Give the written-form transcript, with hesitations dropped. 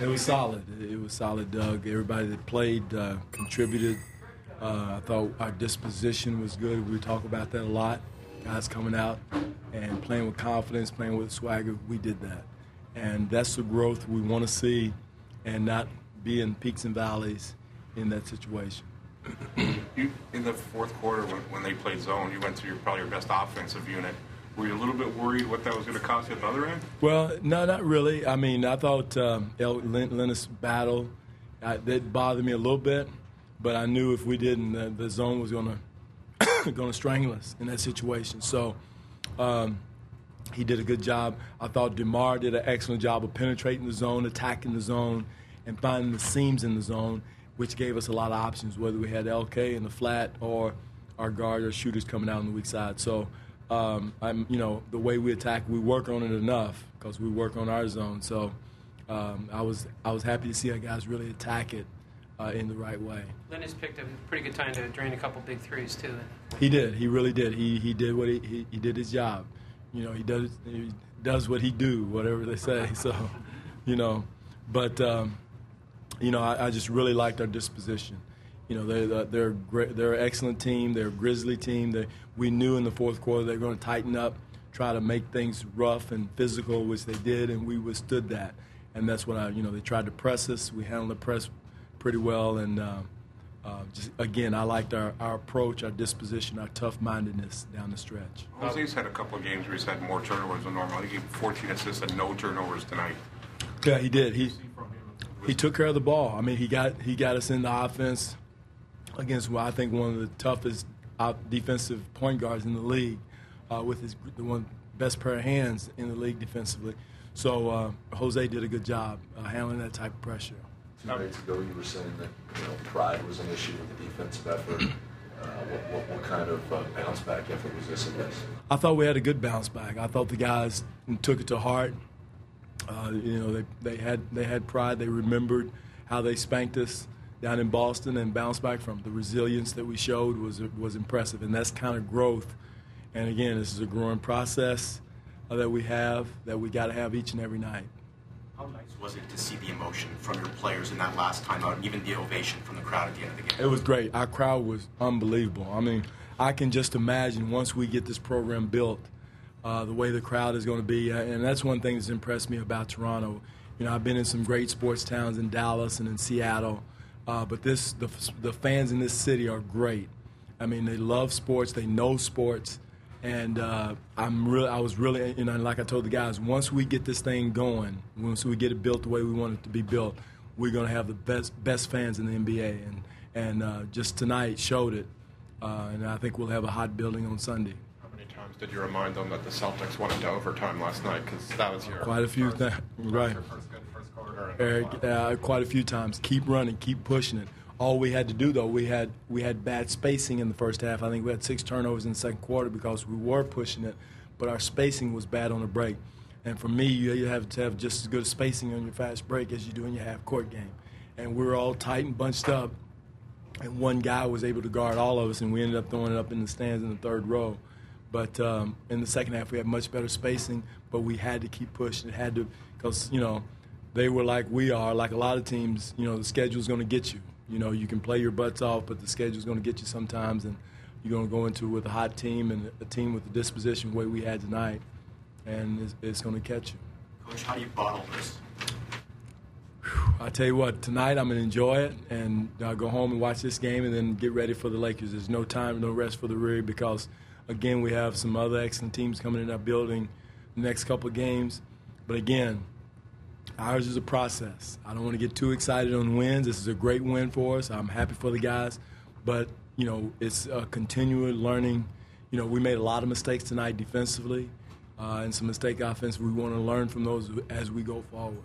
It was solid. It was solid, Doug. Everybody that played contributed. I thought our disposition was good. We talk about that a lot. Guys coming out and playing with confidence, playing with swagger. We did that. And that's the growth we want to see and not be in peaks and valleys in that situation. In the fourth quarter, when they played zone, you went to probably your best offensive unit. Were you a little bit worried what that was going to cost you at the other end? Well, no, not really. I mean, I thought Lennis' battle, that bothered me a little bit, but I knew if we didn't, the zone was going to strangle us in that situation. So he did a good job. I thought DeMar did an excellent job of penetrating the zone, attacking the zone, and finding the seams in the zone, which gave us a lot of options, whether we had LK in the flat or our guard or shooters coming out on the weak side. So, the way we attack, we work on it enough because we work on our zone. So, I was happy to see our guys really attack it in the right way. Lennis picked a pretty good time to drain a couple big threes too. He did. He really did. He did what he did his job. He does what he do, whatever they say. So, but. I just really liked our disposition. They're great. They're an excellent team. They're a Grizzly team. We knew in the fourth quarter they were going to tighten up, try to make things rough and physical, which they did, and we withstood that. And that's when they tried to press us. We handled the press pretty well, and I liked our approach, our disposition, our tough-mindedness down the stretch. Jose's had a couple of games where he's had more turnovers than normal. He gave 14 assists and no turnovers tonight. Yeah, he did. He took care of the ball. I mean, he got us in the offense against I think one of the toughest defensive point guards in the league, with the one best pair of hands in the league defensively. So Jose did a good job handling that type of pressure. 2 nights ago, you were saying that pride was an issue with the defensive effort. What kind of bounce back effort was this in this? I thought we had a good bounce back. I thought the guys took it to heart. They had pride. They remembered how they spanked us down in Boston and bounced back from. The resilience that we showed was impressive, and that's kind of growth. And again, this is a growing process that we got to have each and every night. How nice was it to see the emotion from your players in that last timeout, and even the ovation from the crowd at the end of the game? It was great. Our crowd was unbelievable. I mean, I can just imagine once we get this program built, the way the crowd is going to be, and that's one thing that's impressed me about Toronto. I've been in some great sports towns in Dallas and in Seattle, but the fans in this city are great. I mean, they love sports, they know sports, and I was really, like I told the guys, once we get this thing going, once we get it built the way we want it to be built, we're going to have the best fans in the NBA, and just tonight showed it, and I think we'll have a hot building on Sunday. Did you remind them that the Celtics went into overtime last night? Because that was your quite a few times, right? First quarter. Eric, quite a few times. Keep running, keep pushing it. All we had to do, though, we had bad spacing in the first half. I think we had 6 turnovers in the second quarter because we were pushing it, but our spacing was bad on the break. And for me, you have to have just as good spacing on your fast break as you do in your half-court game. And we were all tight and bunched up, and one guy was able to guard all of us, and we ended up throwing it up in the stands in the third row. But in the second half, we had much better spacing, but we had to keep pushing. It had to, because, they were like we are, like a lot of teams, the schedule's going to get you. You can play your butts off, but the schedule's going to get you sometimes, and you're going to go into it with a hot team and a team with the disposition way we had tonight, and it's going to catch you. Coach, how do you bottle this? I tell you what, tonight I'm going to enjoy it and go home and watch this game and then get ready for the Lakers. There's no time, no rest for the Rig because – again, we have some other excellent teams coming in our building the next couple of games. But again, ours is a process. I don't want to get too excited on wins. This is a great win for us. I'm happy for the guys. But, it's a continual learning. We made a lot of mistakes tonight defensively and some mistake offense. We want to learn from those as we go forward.